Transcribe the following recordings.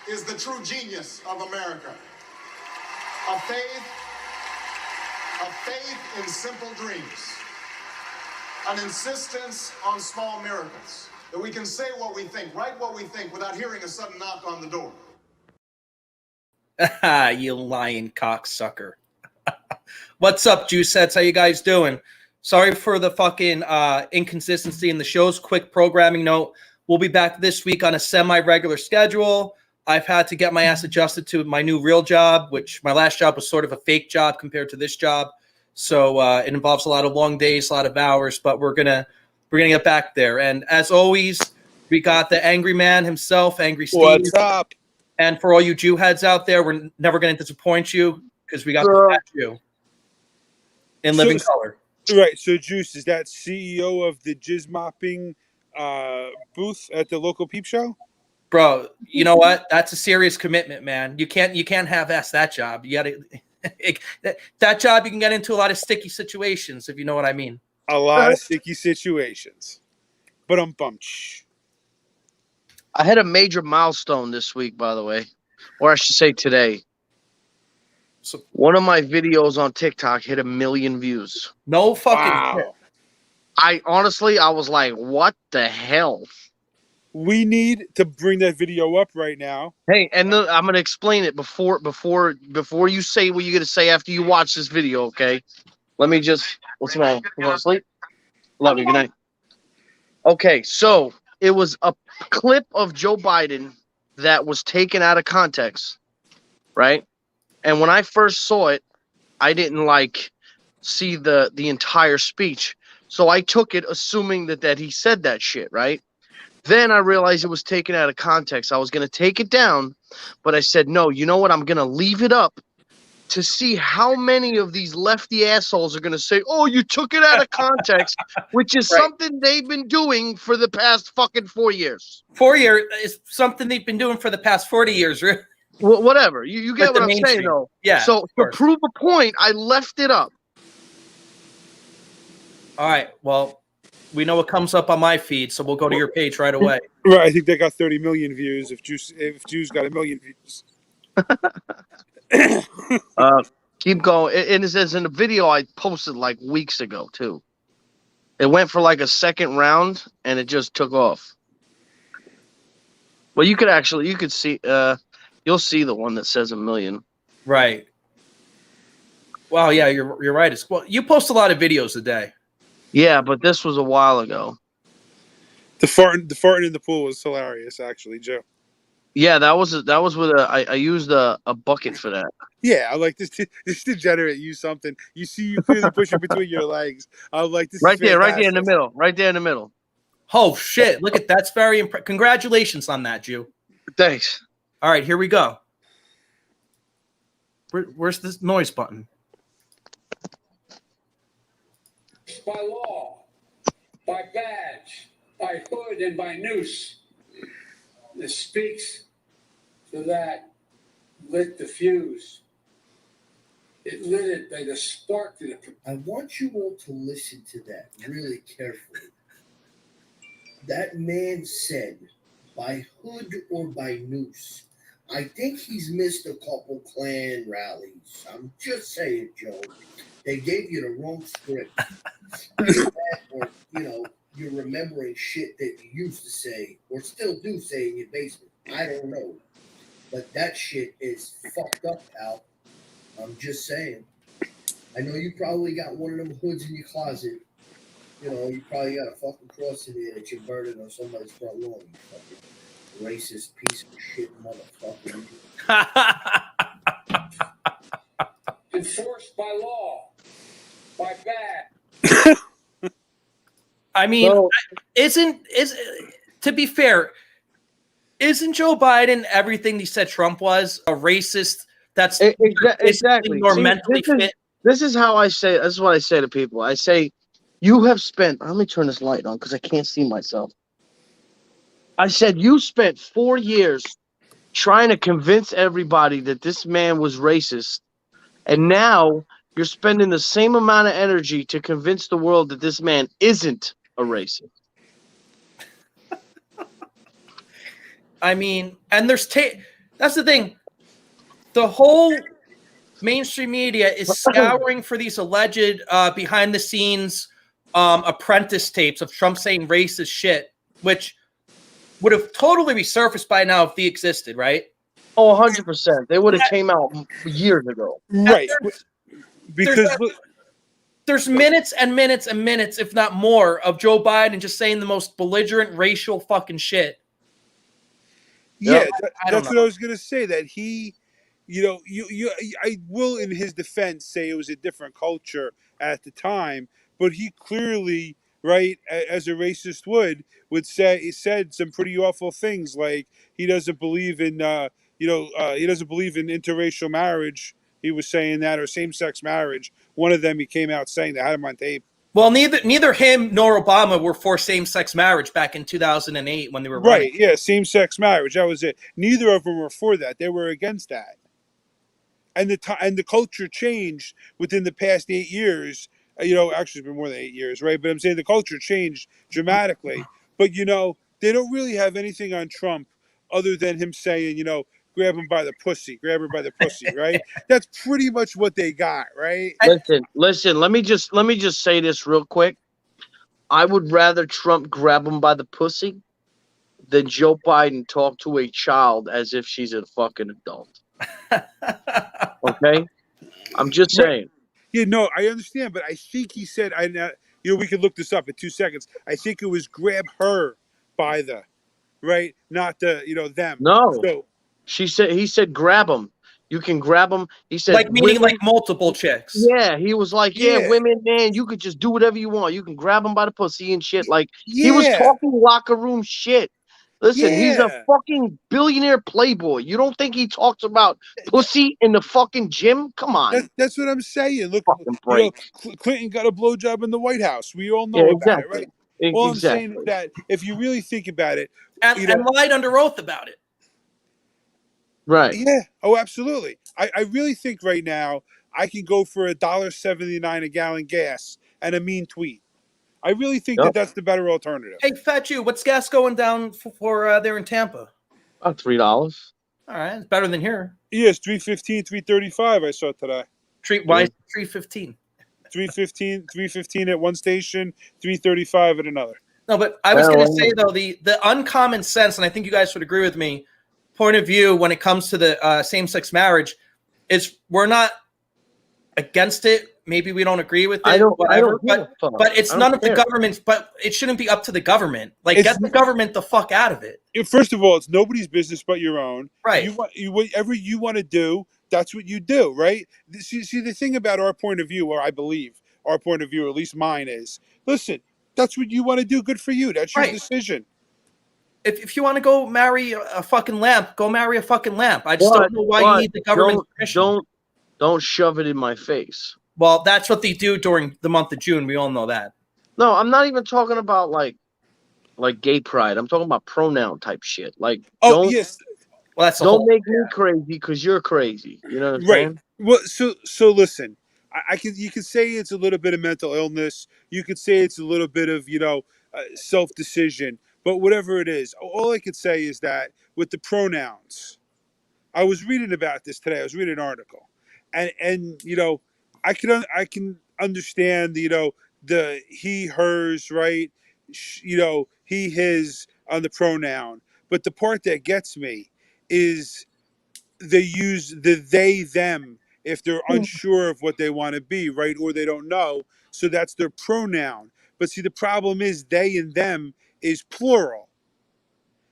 is the true genius of America. A faith in simple dreams. An insistence on small miracles. That we can say what we think, write what we think without hearing a sudden knock on the door. You lying cocksucker. What's up, Juice Heads? How you guys doing? Sorry for the fucking inconsistency in the shows. Quick programming note. We'll be back this week on a semi-regular schedule. I've had to get my ass adjusted to my new real job, which my last job was sort of a fake job compared to this job. So it involves a lot of long days, a lot of hours, but we're gonna get back there. And as always, we got the angry man himself, Angry Steve. What's up? And for all you Jew heads out there, we're never going to disappoint you because we got the Jew in living color. Right. So, Juice, is that CEO of the jizz mopping booth at the local peep show? Bro, you know what? That's a serious commitment, man. You can't half-ass that job. You got to that job. You can get into a lot of sticky situations, if you know what I mean. A lot of sticky situations. But I'm bummed. I had a major milestone this week, by the way, or I should say today. So, one of my videos on TikTok hit 1 million views. No fucking shit. I was like, what the hell? We need to bring that video up right now. Hey, and I'm going to explain it before you say what you're going to say after you watch this video, okay? Let me just, what's the matter? You want to sleep? Love you. Good night. Okay, so it was a clip of Joe Biden that was taken out of context, right? And when I first saw it, I didn't see the entire speech. So I took it assuming that he said that shit, right? Then I realized it was taken out of context. I was going to take it down, but I said, no, you know what? I'm going to leave it up to see how many of these lefty assholes are going to say, oh, you took it out of context, which is something they've been doing for the past fucking 4 years. 4 years is something they've been doing for the past 40 years, really. Well, whatever. You get what I'm saying, though. Yeah. So to prove a point, I left it up. All right. Well, we know what comes up on my feed, so we'll go to your page right away. Right. I think they got 30 million views if Jews got 1 million views. Keep going. And it says in the video I posted weeks ago too. It went for a second round and it just took off. Well, you could see you'll see the one that says 1 million. Right. Wow, yeah, you're right. Well, you post a lot of videos a day. Yeah, but this was a while ago. The farting in the pool was hilarious, actually, Joe. Yeah, that was with I used a bucket for that. Yeah, I like this degenerate use something. You clearly push it between your legs. I like this. Right there in the middle. Oh shit! Look at that's very impressive. Congratulations on that, Jew. Thanks. All right, here we go. Where's this noise button? By law, by badge, by hood, and by noose. This speaks to that lit the fuse. It lit it by the spark to the... I want you all to listen to that really carefully. That man said, by hood or by noose. I think he's missed a couple Klan rallies. I'm just saying, Joe. They gave you the wrong script. Or, you're remembering shit that you used to say or still do say in your basement. I don't know. But that shit is fucked up, pal. I'm just saying. I know you probably got one of them hoods in your closet. You probably got a fucking cross in there that you're burning on somebody's front lawn. You fucking racist piece of shit motherfucker. Enforced by law, by badge. I mean, to be fair, isn't Joe Biden everything he said Trump was? A racist that's exactly more mentally fit. This is how I say. This is what I say to people. I say, you have spent. Let me turn this light on because I can't see myself. I said you spent 4 years trying to convince everybody that this man was racist, and now you're spending the same amount of energy to convince the world that this man isn't a racist. I mean, and there's That's the thing. The whole mainstream media is scouring for these alleged behind the scenes apprentice tapes of Trump saying racist shit, which would have totally resurfaced by now if they existed, right? Oh, 100%. They would have came out years ago. Right. Because There's minutes and minutes and minutes, if not more, of Joe Biden just saying the most belligerent racial fucking shit. yeah, I don't that's what know. I was gonna say. That he, I will, in his defense, say it was a different culture at the time, but he clearly, right, as a racist would say, he said some pretty awful things, like he doesn't believe in, he doesn't believe in interracial marriage. He was saying that, or same-sex marriage. One of them, he came out saying that. I had him on tape. Well, neither him nor Obama were for same-sex marriage back in 2008 when they were Right, running. yeah, same-sex marriage. That was it. Neither of them were for that. They were against that. And the culture changed within the past 8 years. Actually, it's been more than 8 years, right? But I'm saying the culture changed dramatically. But they don't really have anything on Trump other than him saying, grab him by the pussy, grab her by the pussy, right? That's pretty much what they got, right? Listen. Let me just say this real quick. I would rather Trump grab him by the pussy than Joe Biden talk to a child as if she's a fucking adult. Okay, I'm just saying. Yeah, no, I understand, but I think he said, we could look this up in 2 seconds. I think it was grab her by the, right, not the, them. No, So he said grab him. You can grab him. He said Like meaning women, like multiple chicks. yeah, he was like, yeah, Yeah. women, man, you could just do whatever you want. You can grab him by the pussy and shit. Like he was Yeah. talking locker room shit. Listen, he's a Yeah. fucking billionaire playboy. You don't think he talks about pussy in the fucking gym? Come on, That's what I'm saying. Look, fucking break. Clinton got a blowjob in the White House. We all know Yeah, about exactly. it, right? All I'm saying Exactly. is that if you really think about it, And lied under oath about it. Right. yeah, oh, absolutely. I really think right now I can go for $1.79 a gallon gas and a mean tweet. I really think Yep. that's the better alternative. Hey, Fat Jew, what's gas going down for there in Tampa? About $3. All right, it's better than here. Yes, 315, 335. I saw today. Why 315? 315 at one station, 335 at another. No, but I was Well, going to say though the uncommon sense, and I think you guys would agree with me, point of view when it comes to the same-sex marriage is we're not against it. Maybe we don't agree with it, whatever. But it's none of the government's. But it shouldn't be up to the government. Like, get the government the fuck out of it. First of all, it's nobody's business but your own. Right. Whatever you want to do, that's what you do, right? See, the thing about our point of view, or I believe our point of view, or at least mine is, listen, that's what you want to do. Good for you. That's your decision. If you want to go marry a fucking lamp, go marry a fucking lamp. I just don't know why you need the government permission. Don't shove it in my face. Well, that's what they do during the month of June. We all know that. No, I'm not even talking about like gay pride. I'm talking about pronoun type shit. Like, yes. Well, that's don't make me crazy because you're crazy. You know what I'm saying? Well, so listen. You could say it's a little bit of mental illness. You could say it's a little bit of self-decision. But whatever it is, all I could say is that with the pronouns, I was reading about this today. I was reading an article, and I can understand the he, hers, right? He, his on the pronoun. But the part that gets me is they use the they, them if they're unsure of what they want to be, right? Or they don't know. So that's their pronoun. But see, the problem is they and them is plural.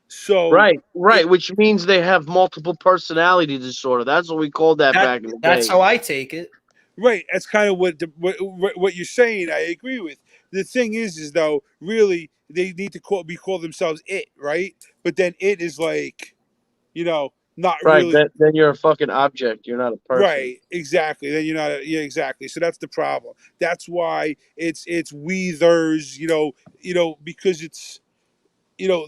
So right, which means they have multiple personality disorder. That's what we called that back in the day. That's how I take it. Right, that's kind of what you're saying. I agree with. The thing is though, really, they need to call themselves it, right? But then it is like, not right. really. Then you're a fucking object. You're not a person. Right, exactly. Then you're not. Exactly. So that's the problem. That's why it's we, theirs. Because it's.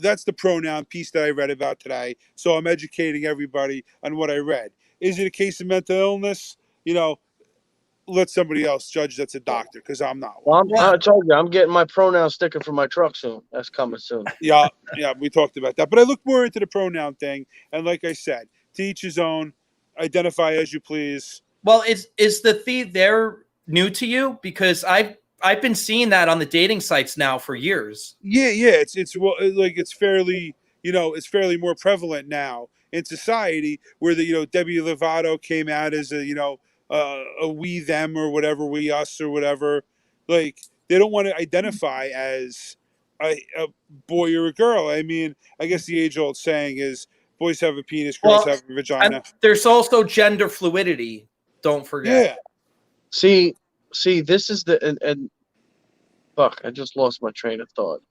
That's the pronoun piece that I read about today. So I'm educating everybody on what I read. Is it a case of mental illness? Let somebody else judge. That's a doctor, because I'm not one. I told you, I'm getting my pronoun sticker for my truck soon. That's coming soon. Yeah, we talked about that. But I looked more into the pronoun thing, and like I said, To each his own. Identify as you please. Well, is the feed there new to you? Because I've been seeing that on the dating sites now for years. Yeah, it's well, like it's fairly, it's fairly more prevalent now in society where the Debbie Lovato came out as a we them or whatever, we us or whatever. Like they don't want to identify as a boy or a girl. I mean, I guess the age old saying is boys have a penis, girls Well, have a and vagina. there's also gender fluidity. Don't forget. Yeah, See, this is and fuck, I just lost my train of thought.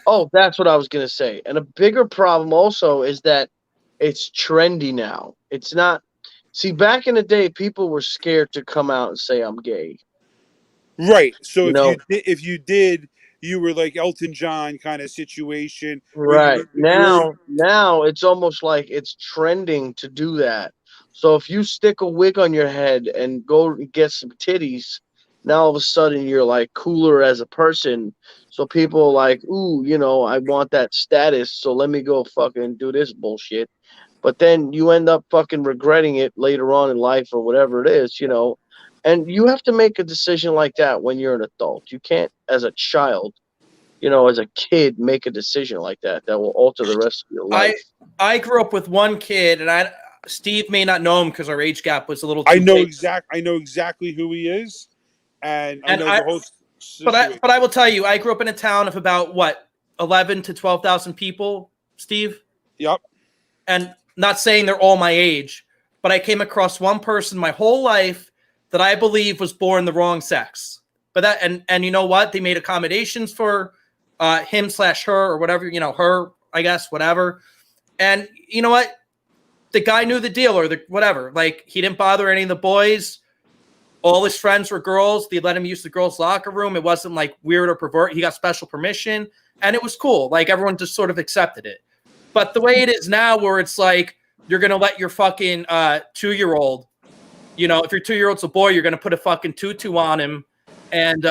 Oh, that's what I was gonna say. And a bigger problem also is that it's trendy now. It's not. See, back in the day, people were scared to come out and say I'm gay. right. So You know, if you did, you were like Elton John kind of situation where right you're now it's almost like it's trending to do that. So if you stick a wig on your head and go get some titties, now all of a sudden you're like cooler as a person. So people are like, ooh, I want that status, so let me go fucking do this bullshit. But then you end up fucking regretting it later on in life or whatever it is. And you have to make a decision like that when you're an adult. You can't, as a child, as a kid, make a decision like that will alter the rest of your life. I grew up with one kid, and Steve may not know him because our age gap was a little I too know big. I know exactly who he is, and I And know the whole But situation. I will tell you, I grew up in a town of about what 11 to 12,000 people, Steve. Yep. And not saying they're all my age, but I came across one person my whole life that I believe was born the wrong sex. But that and you know what? They made accommodations for him/her or whatever, her, I guess, whatever. And you know what? The guy knew the deal or the whatever. Like he didn't bother any of the boys. All his friends were girls. They let him use the girls' locker room. It wasn't like weird or pervert. He got special permission, and it was cool. Like everyone just sort of accepted it. But the way it is now, where it's like you're gonna let your fucking 2-year-old, if your 2-year-old's a boy, you're gonna put a fucking tutu on him, and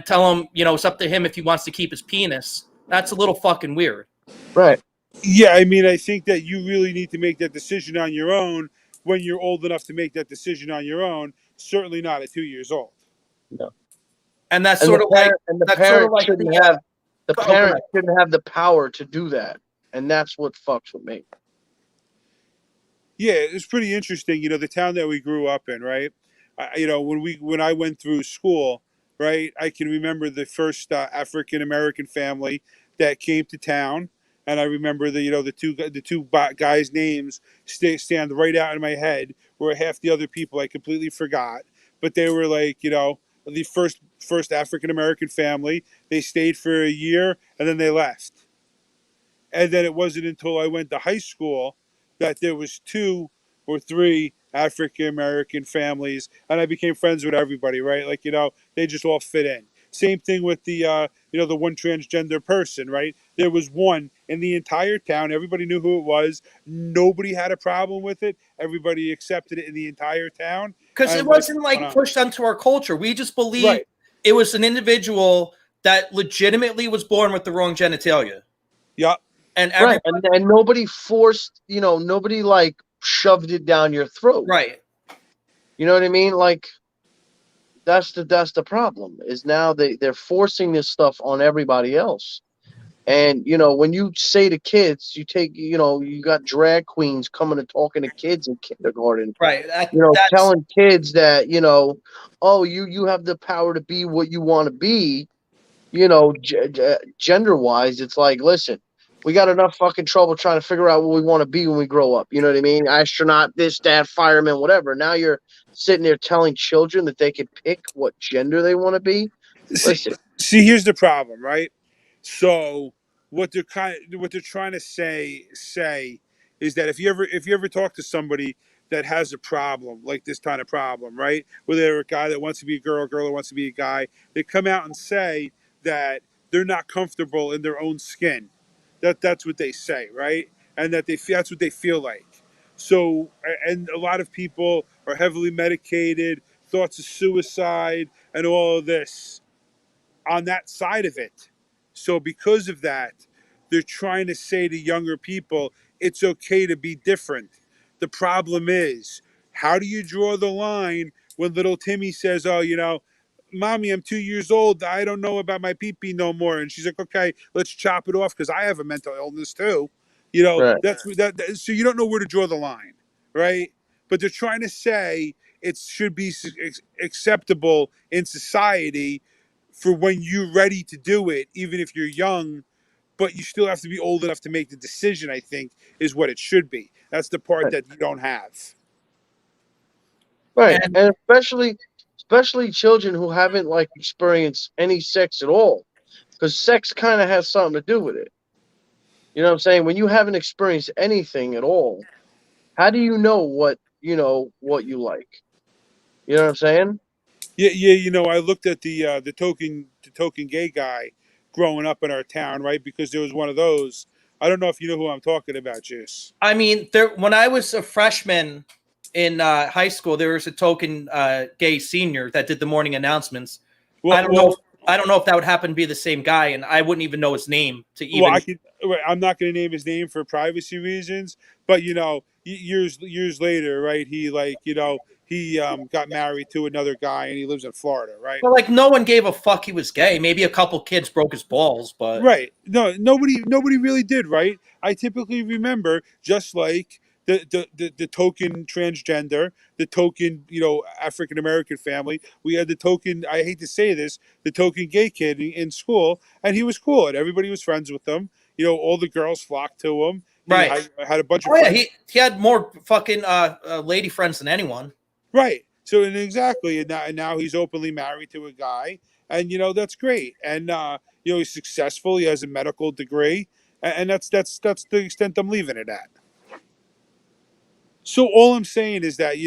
tell him, it's up to him if he wants to keep his penis. That's a little fucking weird. Right. Yeah, I mean, I think that you really need to make that decision on your own when you're old enough to make that decision on your own. Certainly not at 2 years old. No. And that's And sort the of like parent, and the that's sort of parent like shouldn't the have the oh, go parent ahead. shouldn't have the power to do that. And that's what fucks with me. Yeah, it's pretty interesting. The town that we grew up in, right? When I went through school, right? I can remember the first African American family that came to town, and I remember the two guys' names stand right out in my head. Where half the other people I completely forgot, but they were like the first African American family. They stayed for a year and then they left. And then it wasn't until I went to high school that there was 2 or 3 African American families, and I became friends with everybody. Right, like they just all fit in. Same thing with the one transgender person. Right, there was one in the entire town. Everybody knew who it was. Nobody had a problem with it. Everybody accepted it in the entire town. Because it And like, wasn't like pushed onto our culture. We just believed right, it was an individual that legitimately was born with the wrong genitalia. yeah, And Right. everybody, And nobody forced, nobody like shoved it down your throat. right. You know what I mean? Like that's the problem is now they're forcing this stuff on everybody else. And when you say to kids, you got drag queens coming and talking to kids in kindergarten, Right. That's telling kids that, oh, you have the power to be what you want to be, gender wise. It's like, listen, we got enough fucking trouble trying to figure out what we want to be when we grow up. You know what I mean? Astronaut, this, that, fireman, whatever. Now you're sitting there telling children that they can pick what gender they want to be. Listen, See, here's the problem, right? So what they're trying to say is that if you ever talk to somebody that has a problem like this kind of problem, right? Where they're a guy that wants to be a girl that wants to be a guy, they come out and say that they're not comfortable in their own skin. That's what they say, right? And that's what they feel like. So, and a lot of people are heavily medicated, thoughts of suicide, and all of this on that side of it. So because of that, they're trying to say to younger people, it's okay to be different. The problem is, how do you draw the line when little Timmy says, "Oh, Mommy, I'm 2 years old. I don't know about my pee-pee no more," and she's like, "Okay, let's chop it off because I have a mental illness too." Right. So you don't know where to draw the line, right? But they're trying to say it should be acceptable in society for when you're ready to do it, even if you're young, but you still have to be old enough to make the decision, I think, is what it should be. That's the part Right. that you don't have. Right. And And especially children who haven't like experienced any sex at all. Because sex kind of has something to do with it. You know what I'm saying? When you haven't experienced anything at all, how do you know what you like? You know what I'm saying? Yeah, yeah. I looked at the token gay guy growing up in our town, right? Because there was one of those. I don't know if you know who I'm talking about, Juice. I mean, when I was a freshman in high school, there was a token gay senior that did the morning announcements. Well, I don't know. I don't know if that would happen to be the same guy, and I wouldn't even know his name to even. Well, I'm not going to name his name for privacy reasons, but years later, right? He got married to another guy, and he lives in Florida, right? Well, like no one gave a fuck he was gay. Maybe a couple kids broke his balls, but Right. No, nobody really did, right? I typically remember just like the token transgender, the token, African American family. We had the token, I hate to say this, the token gay kid in school, and he was cool, and everybody was friends with him. All the girls flocked to him. He right. had a bunch of Oh yeah, friends. he had more fucking lady friends than anyone. Right. So and exactly, and now he's openly married to a guy, and that's great. And he's successful. He has a medical degree, and that's the extent I'm leaving it at. So all I'm saying is that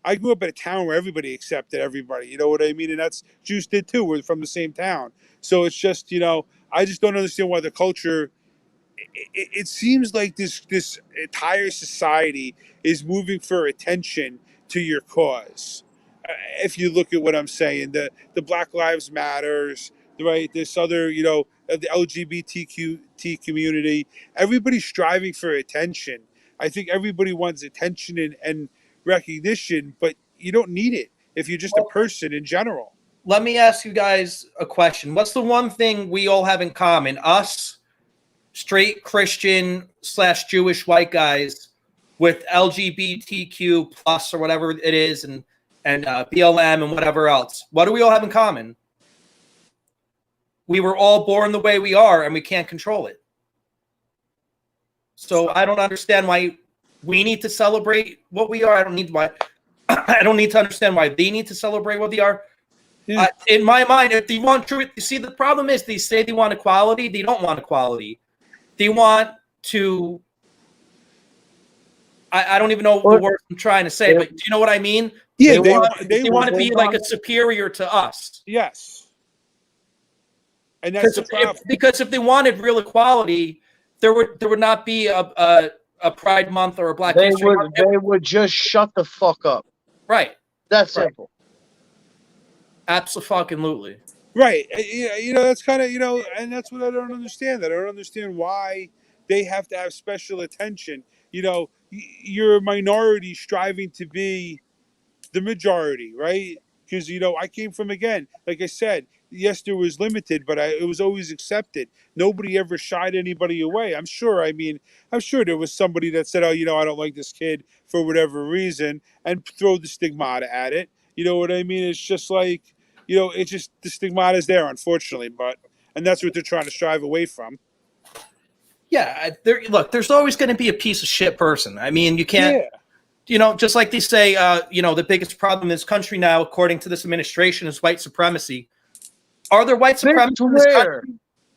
I grew up in a town where everybody accepted everybody. You know what I mean? And that's Juice did too. We're from the same town, so it's just I just don't understand why the culture. It seems like this entire society is moving for attention to your cause. If you look at what I'm saying, the Black Lives Matters, right? This other, the LGBTQ community, everybody's striving for attention. I think everybody wants attention and recognition, but you don't need it if you're just a person in general. Let me ask you guys a question. What's the one thing we all have in common? Us, straight Christian / Jewish white guys with LGBTQ plus or whatever it is, and BLM and whatever else. What do we all have in common? We were all born the way we are, and we can't control it. So I don't understand why we need to celebrate what we are. I don't need to understand why they need to celebrate what they are. Yeah. In my mind, if they want truth, you see, the problem is they say they want equality. They don't want equality. They want to. I don't even know the word I'm trying to say, but do you know what I mean? Yeah, they want to be like a superior to us. Yes. And that's the problem. Because if they wanted real equality, there would not be a Pride Month or a Black History Month. They would just shut the fuck up. Right. That's simple. Absolutely. Right. That's kind of, and that's what I don't understand. I don't understand why they have to have special attention. You're a minority striving to be the majority, right? Because, I came from, again, like I said, yes, there was limited, but it was always accepted. Nobody ever shied anybody away. I'm sure there was somebody that said, "Oh, I don't like this kid for whatever reason," and throw the stigmata at it. You know what I mean? It's just like, it's just the stigmata is there, unfortunately, and that's what they're trying to strive away from. Yeah, there's always going to be a piece of shit person. I mean, you can't, just like they say, the biggest problem in this country now, according to this administration, is white supremacy. Are there white supremacists in this country?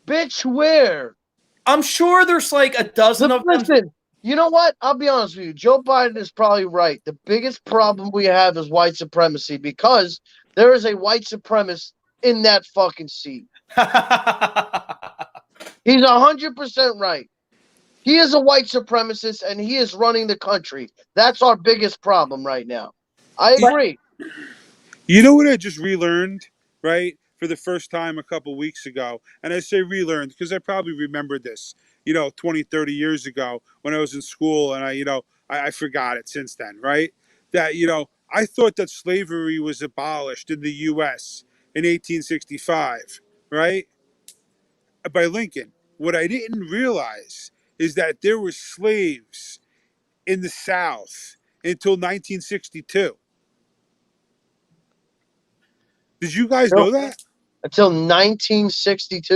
Bitch, where? I'm sure there's like a dozen of them. Listen, you know what? I'll be honest with you. Joe Biden is probably right. The biggest problem we have is white supremacy because there is a white supremacist in that fucking seat. He's 100% right. He is a white supremacist, and he is running the country. That's our biggest problem right now. I agree. You know what I just relearned, right, for the first time a couple weeks ago? And I say relearned because I probably remembered this, 20, 30 years ago when I was in school, and I forgot it since then, right? That, I thought that slavery was abolished in the U.S. in 1865, right? By Lincoln. What I didn't realize is that there were slaves in the South until 1962. Did you guys know that? Until 1962.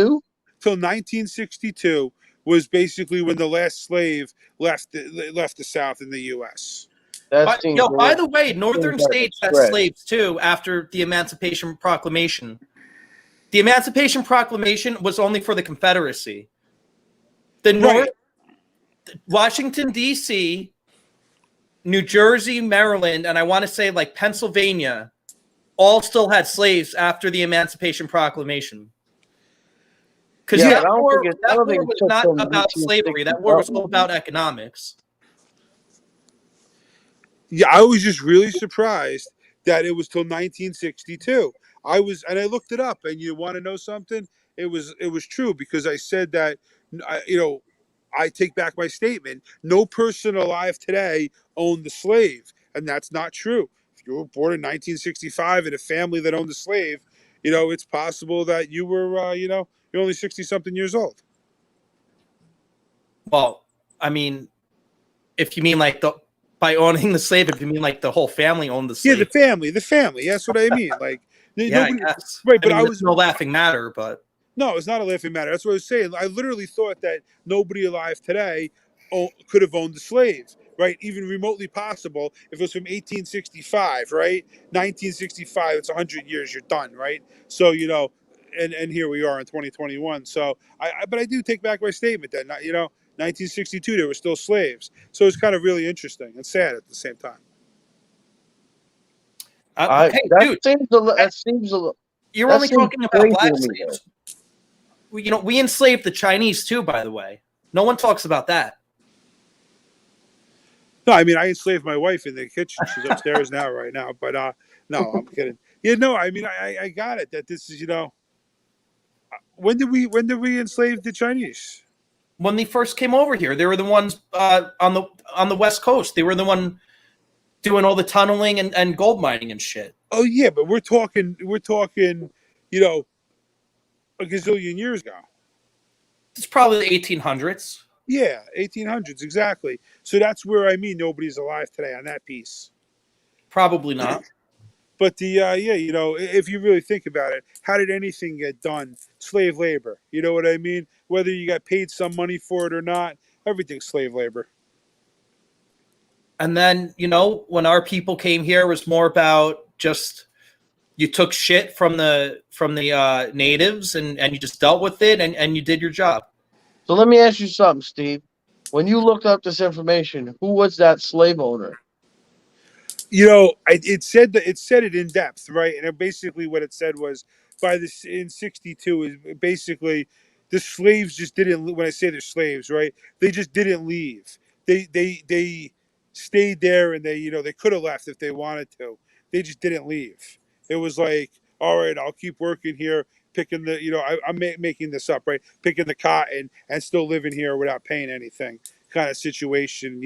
Till 1962 was basically when the last slave left the South in the U.S. That seems By the way, northern like a states had stretch. slaves too after the Emancipation Proclamation. The Emancipation Proclamation was only for the Confederacy. The North, Washington, D.C., New Jersey, Maryland, and I want to say like Pennsylvania, all still had slaves after the Emancipation Proclamation. Because Yeah, that I don't war think it was took not till about slavery. That war was all 1960. about economics. Yeah, I was just really surprised that it was till 1962. And I looked it up, and you want to know something? It was true because I said that, I take back my statement. No person alive today owned the slave, and that's not true. If you were born in 1965 in a family that owned a slave, it's possible that you were, you're only 60 something years old. Well, I mean, if you mean like by owning the slave, if you mean like the whole family owned the Yeah, slave. the family. That's what I mean. Like, Yeah, nobody, I guess. right? But I I mean, was there's no laughing matter, but No, it's not a laughing matter. That's what I was saying. I literally thought that nobody alive today could have owned a slave, right? Even remotely possible if it was from 1865, right? 1965, it's 100 years, you're done, right? So, and here we are in 2021. So, but I do take back my statement that, 1962, there were still slaves. So it's kind of really interesting and sad at the same time. hey, dude, That seems a little. you're that only seems talking about crazy black to me, slaves. We enslaved the Chinese too, by the way. No one talks about that. No, I mean, I enslaved my wife in the kitchen. She's upstairs right now. But no, I'm kidding. Yeah, no, I mean, I got it. That this is, when did we enslave the Chinese? When they first came over here, they were the ones on the West Coast. They were the one doing all the tunneling and gold mining and shit. Oh yeah, but we're talking, a gazillion years ago. It's probably the 1800s. Yeah, 1800s exactly. So that's where I mean nobody's alive today on that piece. Probably not. But if you really think about it, how did anything get done? Slave labor. You know what I mean? Whether you got paid some money for it or not, everything's slave labor. And then, when our people came here, it was more about just you took shit from the natives and you just dealt with it and you did your job. So let me ask you something, Steve. When you looked up this information, who was that slave owner? It said it in depth, right? And basically what it said was in 62 is basically the slaves just didn't. When I say they're slaves, right? They just didn't leave. They stayed there, and they could have left if they wanted to. They just didn't leave. It was like, all right, I'll keep working here, picking I'm making this up, right? Picking the cotton and still living here without paying anything, kind of situation,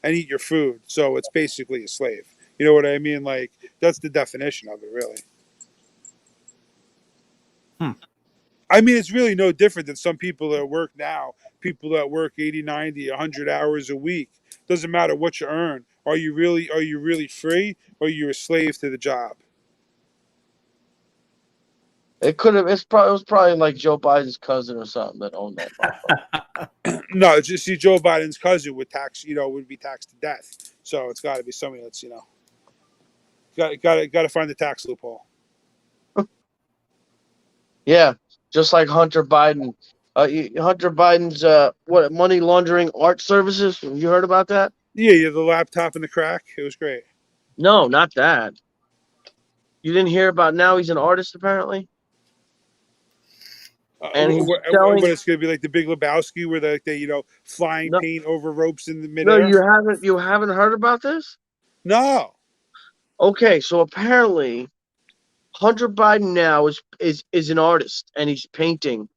and eat your food. So it's basically a slave. You know what I mean? Like, that's the definition of it, really. I mean, it's really no different than some people that work now, people that work 80, 90, 100 hours a week. Doesn't matter what you earn. Are you really free, or are you a slave to the job? It could have. It was probably like Joe Biden's cousin or something that owned that. No, just see, Joe Biden's cousin would be taxed to death. So it's got to be somebody that's got to find the tax loophole. Yeah, just like Hunter Biden. Hunter Biden's money laundering art services. Have you heard about that? Yeah, the laptop and the crack. It was great. No, not that. You didn't hear about now he's an artist apparently? And he's selling. What it's going to be like the Big Lebowski, where they flying paint over ropes in the No, midair. you haven't heard about this? No. Okay, so apparently Hunter Biden now is an artist and he's painting,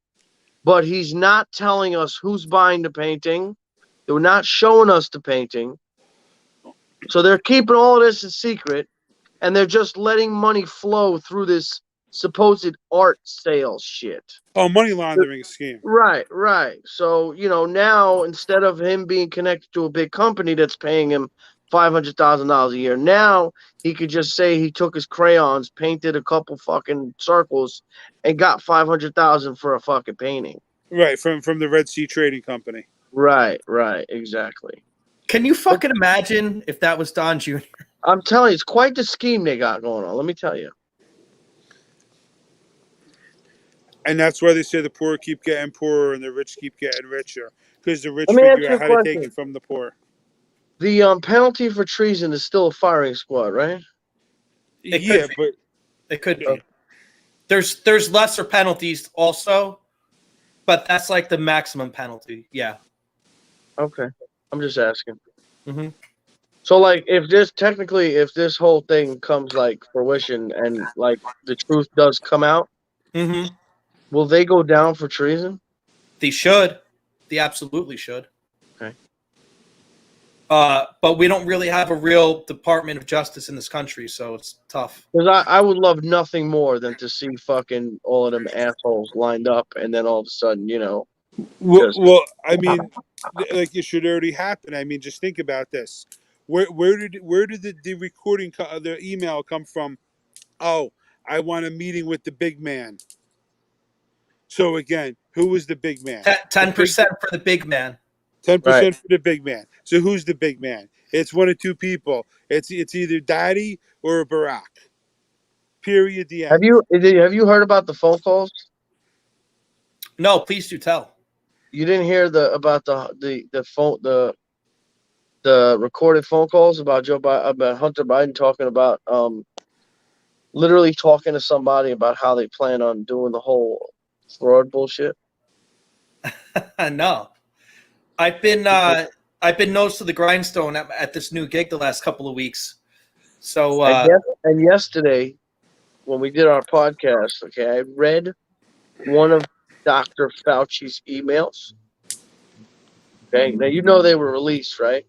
but he's not telling us who's buying the painting. They're not showing us the painting. So they're keeping all of this a secret, and they're just letting money flow through this supposed art sales shit. Oh, money laundering scheme. Right, right. So, now instead of him being connected to a big company that's paying him $500,000 a year, now he could just say he took his crayons, painted a couple fucking circles, and got 500,000 for a fucking painting. Right, from the Red Sea Trading Company. Right, exactly. Can you fucking imagine if that was Don Jr.? I'm telling you, it's quite the scheme they got going on. Let me tell you. And that's why they say the poor keep getting poorer and the rich keep getting richer, because the rich Let me ask figure you out a how to take question. it from the poor. The penalty for treason is still a firing squad, right? It Yeah, could be. but It could be. Oh. There's lesser penalties also, but that's like the maximum penalty. Yeah. Okay. I'm just asking. Mhm. So, like, if this whole thing comes like fruition and like the truth does come out, Mhm. will they go down for treason? They should. They absolutely should. Okay. But we don't really have a real Department of Justice in this country, so it's tough. Because I would love nothing more than to see fucking all of them assholes lined up, and then all of a sudden, just well, I mean, like it should already happen. I mean, just think about this. Where did the recording, the email come from? Oh, I want a meeting with the big man. So again, who was the big man? 10% for the big man. 10% for the big man. So who's the big man? It's one of two people. It's either Daddy or Barack. Period. The end. have you heard about the phone calls? No, please do tell. You didn't hear about the phone the recorded phone calls about about Hunter Biden talking about literally talking to somebody about how they plan on doing the whole fraud bullshit. No. I've been nose to the grindstone at this new gig the last couple of weeks. So And yesterday when we did our podcast, okay, I read one of Dr. Fauci's emails. Okay, now they were released, right?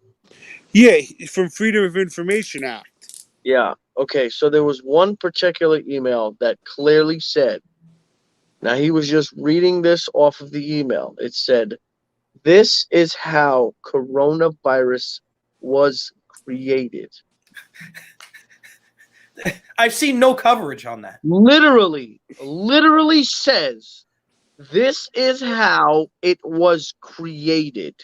Yeah, from Freedom of Information Act. Yeah. Okay, so there was one particular email that clearly said, now he was just reading this off of the email. It said, "This is how coronavirus was created." I've seen no coverage on that. Literally says, "This is how it was created."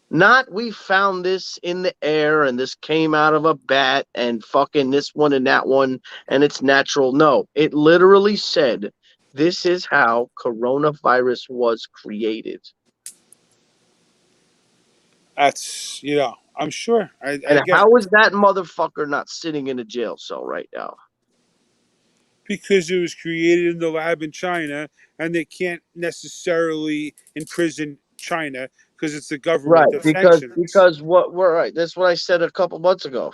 Not we found this in the air and this came out of a bat and fucking this one and that one and it's natural. No, it literally said, "This is how coronavirus was created." That's I'm sure. And Again, how is that motherfucker not sitting in a jail cell right now? because it was created in the lab in China, and they can't necessarily imprison China because it's the government that sanctions. We're right. That's what I said a couple months ago.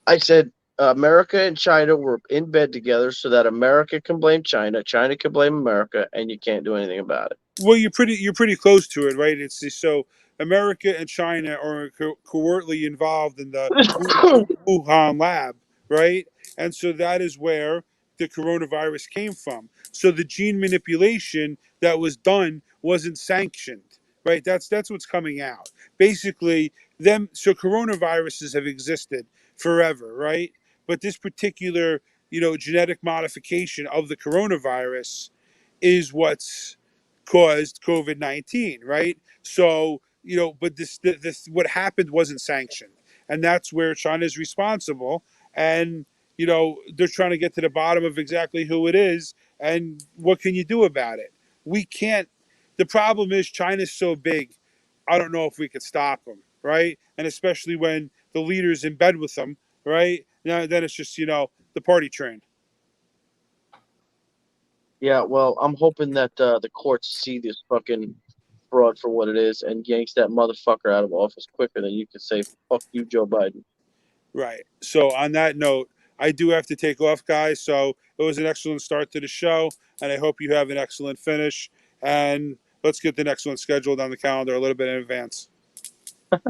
I said America and China were in bed together so that America can blame China, China can blame America, and you can't do anything about it. Well, you're pretty close to it, right? It's so America and China are covertly involved in the Wuhan lab, right? And so that is where the coronavirus came from. So the gene manipulation that was done wasn't sanctioned, right? That's what's coming out. Basically, so coronaviruses have existed forever, right? But this particular, genetic modification of the coronavirus is what's caused COVID-19, right? So, but this what happened wasn't sanctioned, and that's where China's responsible, and they're trying to get to the bottom of exactly who it is, and what can you do about it? We can't. The problem is China's so big. I don't know if we could stop them, right? And especially when the leader's in bed with them, right? Now then it's just the party train. Yeah, well, I'm hoping that the courts see this fucking fraud for what it is and yanks that motherfucker out of office quicker than you can say, "Fuck you, Joe Biden." Right. So on that note, I do have to take off, guys. So it was an excellent start to the show, and I hope you have an excellent finish. And let's get the next one scheduled on the calendar a little bit in advance.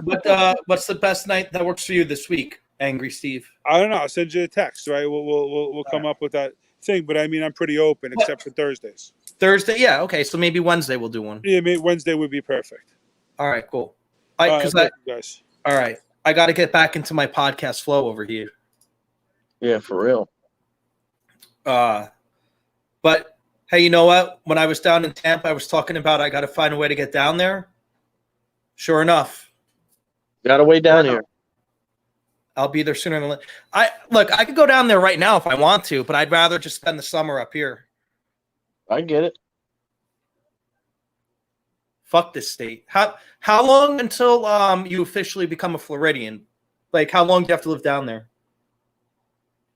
What's the best night that works for you this week, Angry Steve? I don't know. I'll send you a text, right? We'll come up with that thing. But I mean, I'm pretty open, What? except for Thursdays. Thursday? Yeah, okay. So maybe Wednesday we'll do one. Yeah, Wednesday would be perfect. All right, cool. Thank you guys. All right. I got to get back into my podcast flow over here. Yeah, for real. But hey, you know what? When I was down in Tampa, I was talking about I got to find a way to get down there. Sure enough, Got to wait down here. I'll be there sooner than later. I could go down there right now if I want to, but I'd rather just spend the summer up here. I get it. Fuck this state. How long until you officially become a Floridian? Like, how long do you have to live down there?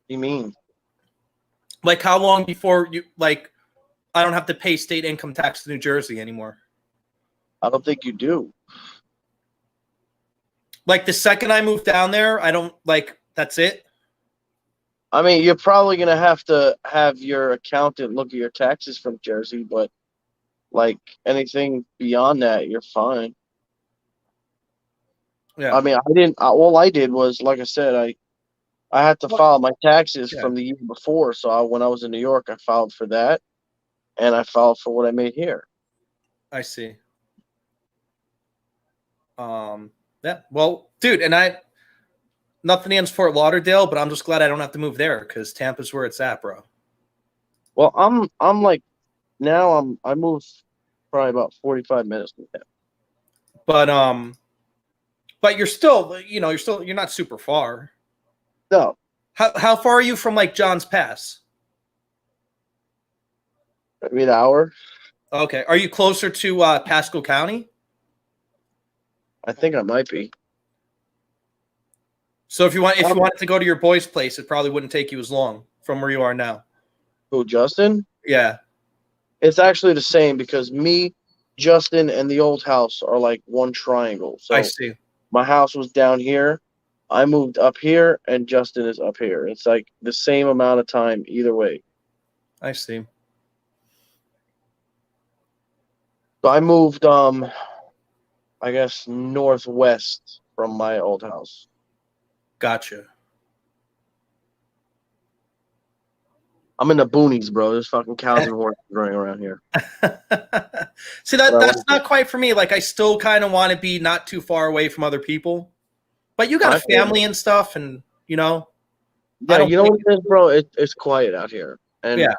You mean? Like, how long before you I don't have to pay state income tax to New Jersey anymore? I don't think you do. Like, the second I move down there, I don't that's it. I mean, you're probably gonna have to have your accountant look at your taxes from Jersey, but like anything beyond that, you're fine. Yeah. I mean, I didn't. All I did was, like I said, I had to file my taxes from the year before. So when I was in New York, I filed for that, and I filed for what I made here. I see. Yeah. Well, dude, and nothing against Fort Lauderdale, but I'm just glad I don't have to move there because Tampa's where it's at, bro. Well, I'm like now I moved probably about 45 minutes from that. But you're still, you're not super far. No, How far are you from like John's Pass? maybe an hour. Okay. Are you closer to Pasco County? I think I might be. So if you wanted to go to your boy's place, it probably wouldn't take you as long from where you are now. Who, Justin? Yeah. It's actually the same because me, Justin, and the old house are like one triangle. So I see. my house was down here. I moved up here, and Justin is up here. It's like the same amount of time either way. I see. So I moved, I guess, northwest from my old house. Gotcha. I'm in the boonies, bro. There's fucking cows and horses running around here. See, that's not quite for me. Like, I still kind of want to be not too far away from other people. But you got a family and stuff, and, Yeah, you know what it is, bro? It's quiet out here. And yeah.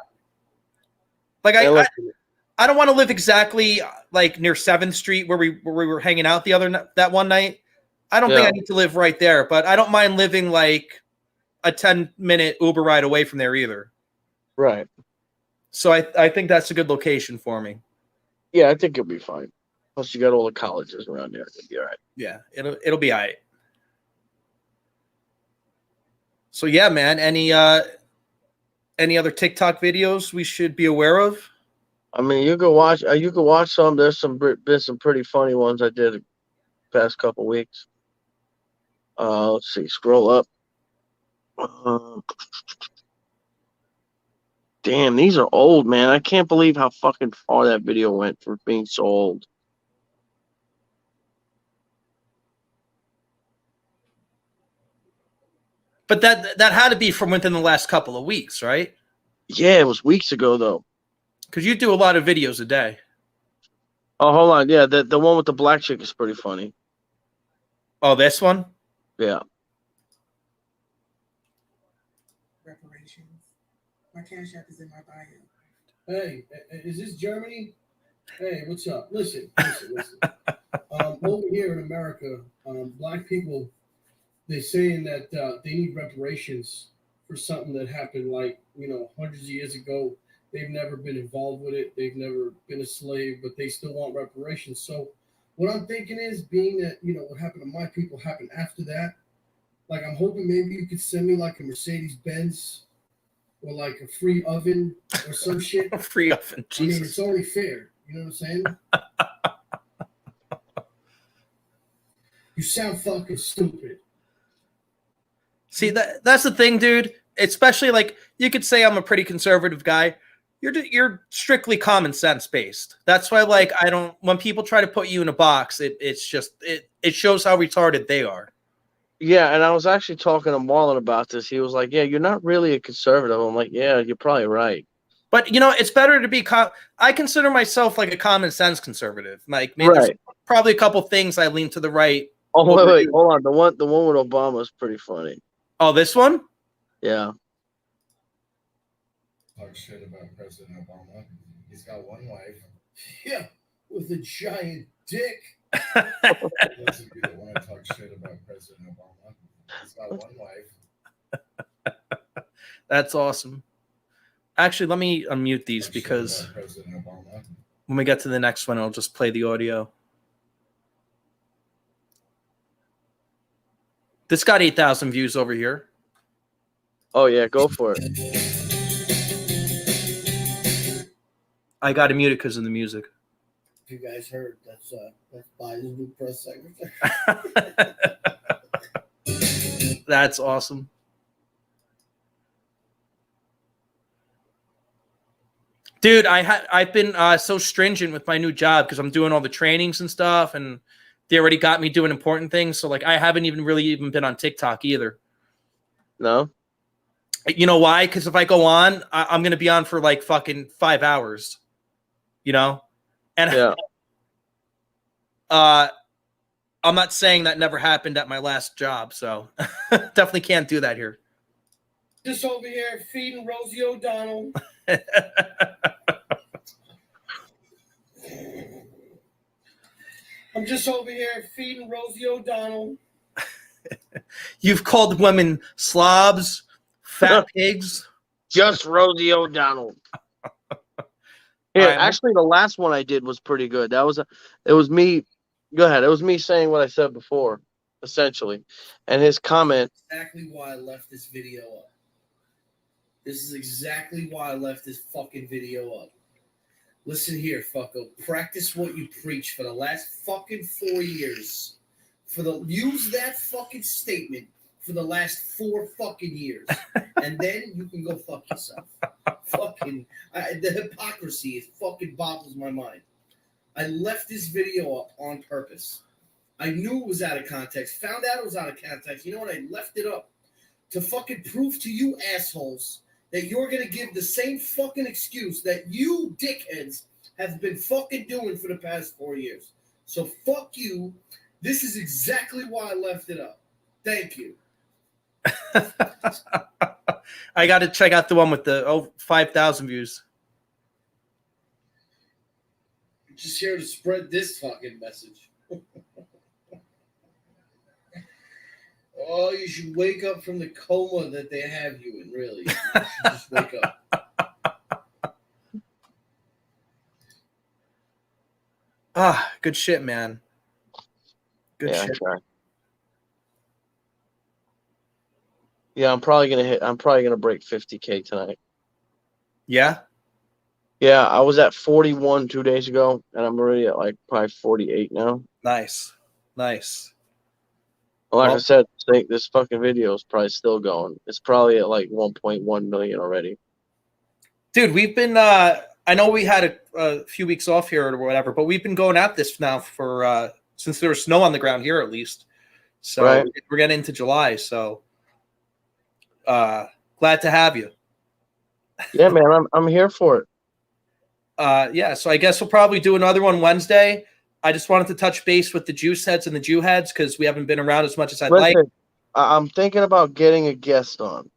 Like, I don't want to live exactly like near 7th Street where we were hanging out that one night. I don't think I need to live right there, but I don't mind living like a 10-minute Uber ride away from there either. Right. So I think that's a good location for me. Yeah, I think you'll be fine. Plus, you got all the colleges around there. It'll be all right. Yeah, it'll be all right. So yeah, man. Any other TikTok videos we should be aware of? I mean, you can watch. You can watch some. There's been some pretty funny ones I did the past couple weeks. Let's see. Scroll up. Damn, these are old, man. I can't believe how fucking far that video went for being so old. But that had to be from within the last couple of weeks, right? Yeah, it was weeks ago though. Because you do a lot of videos a day. Oh, hold on. Yeah, the one with the black chick is pretty funny. Oh, this one? Yeah. Reparations. My Cash App is in my bio. Hey, is this Germany? Hey, what's up? Listen. Over here in America, black people, they're saying that they need reparations for something that happened like, hundreds of years ago. They've never been involved with it. They've never been a slave, but they still want reparations. So what I'm thinking is, being that, what happened to my people happened after that, like, I'm hoping maybe you could send me like a Mercedes-Benz or like a free oven or some shit. A free oven, Jesus. I mean, it's only fair. You know what I'm saying? You sound fucking stupid. See, that's the thing, dude. Especially, like, you could say I'm a pretty conservative guy. you're strictly common sense based. That's why, like, I don't. When people try to put you in a box, it's just it shows how retarded they are. Yeah, and I was actually talking to Marlon about this. He was like, "Yeah, you're not really a conservative." I'm like, "Yeah, you're probably right." But it's better to be. I consider myself like a common sense conservative. Like, maybe there's Right. probably a couple things I lean to the right. Oh, over wait, you. hold on. The one with Obama is pretty funny. Oh, this one. Yeah. Talk shit about President Obama. He's got one wife. Yeah, with a giant dick. Those of you that want to talk shit about President Obama, he's got one wife. That's awesome. Actually, let me unmute these Talk shit because about President Obama. when we get to the next one, I'll just play the audio. This got 8,000 views over here. Oh yeah, go for it. I got to mute it because of the music. If you guys heard, that's Biden's new press secretary. That's awesome. Dude, I've been so stringent with my new job because I'm doing all the trainings and stuff, and they already got me doing important things. So like, I haven't even been on TikTok either. No. You know why? Because if I go on, I'm gonna be on for like fucking 5 hours. And Yeah. I'm not saying that never happened at my last job, so definitely can't do that here. Just over here feeding Rosie O'Donnell. I'm just over here feeding Rosie O'Donnell. You've called women slobs, fat pigs. Just Rosie O'Donnell. Yeah, Alright, actually, the last one I did was pretty good. It was me. Go ahead. It was me saying what I said before, essentially, and his comment. Exactly why I left this video up. This is exactly why I left this fucking video up. Listen here, fucko. Practice what you preach for the last fucking 4 years. Use that fucking statement for the last 4 fucking years, and then you can go fuck yourself. The hypocrisy, it fucking boggles my mind. I left this video up on purpose. I knew it was out of context. Found out it was out of context. You know what? I left it up to fucking prove to you assholes that you're gonna give the same fucking excuse that you dickheads have been fucking doing for the past 4 years. So fuck you. This is exactly why I left it up. Thank you. I got to check out the one with the 5,000 views. I'm just here to spread this fucking message. Oh, you should wake up from the coma that they have you in, really. You should just wake up. Good shit, man. Good shit. Sure. Yeah, I'm probably gonna break 50K tonight. Yeah? Yeah, I was at 41 2 days ago, and I'm already at like probably 48 now. Nice. Like Well- I said, this fucking video is probably still going. It's probably at like 1.1 million already. Dude, we've been I know we had a few weeks off here or whatever, but we've been going at this now for since there was snow on the ground here at least. So Right. we're getting into July, so glad to have you. Yeah, man, I'm here for it. Yeah, so I guess we'll probably do another one Wednesday. I just wanted to touch base with the juice heads and the Jew heads because we haven't been around as much as I'd like. Listen, I'm thinking about getting a guest on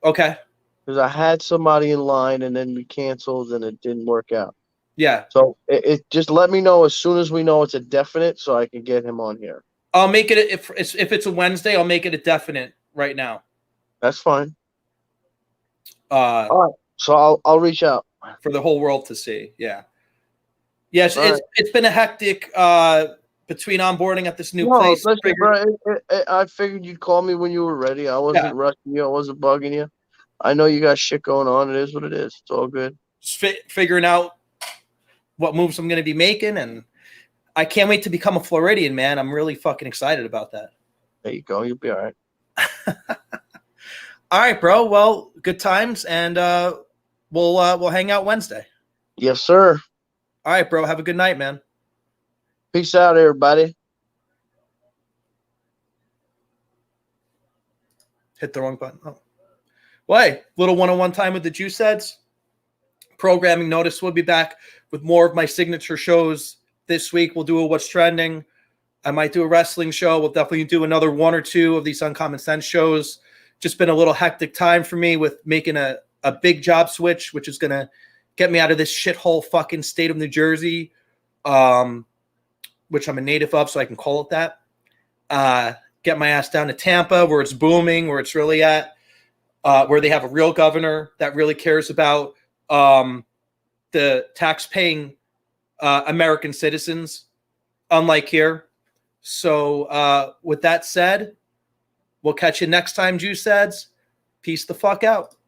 Okay. because I had somebody in line and then we canceled and it didn't work out. Yeah. So it just let me know as soon as we know it's a definite, so I can get him on here. I'll make it if it's a Wednesday, I'll make it a definite right now. That's fine. All right. So I'll reach out for the whole world to see. Yeah. Yes, All it's been a hectic between onboarding at this new No, place. listen, bro, I figured you'd call me when you were ready. I wasn't rushing you. I wasn't bugging you. I know you got shit going on. It is what it is. It's all good. Just figuring out what moves I'm going to be making, and I can't wait to become a Floridian, man. I'm really fucking excited about that. There you go. You'll be all right. All right, bro. Well, good times, and we'll hang out Wednesday. Yes, sir. All right, bro. Have a good night, man. Peace out, everybody. Hit the wrong button. Oh. Well, hey, little one-on-one time with the Juice Heads. Programming notice. We'll be back with more of my signature shows this week. We'll do a What's Trending. I might do a wrestling show. We'll definitely do another 1 or 2 of these Uncommon Sense shows. Just been a little hectic time for me with making a big job switch, which is going to get me out of this shithole fucking state of New Jersey, which I'm a native of, so I can call it that. Get my ass down to Tampa, where it's booming, where it's really at, where they have a real governor that really cares about the tax-paying American citizens, unlike here. So with that said, we'll catch you next time, Juice Heads. Peace the fuck out.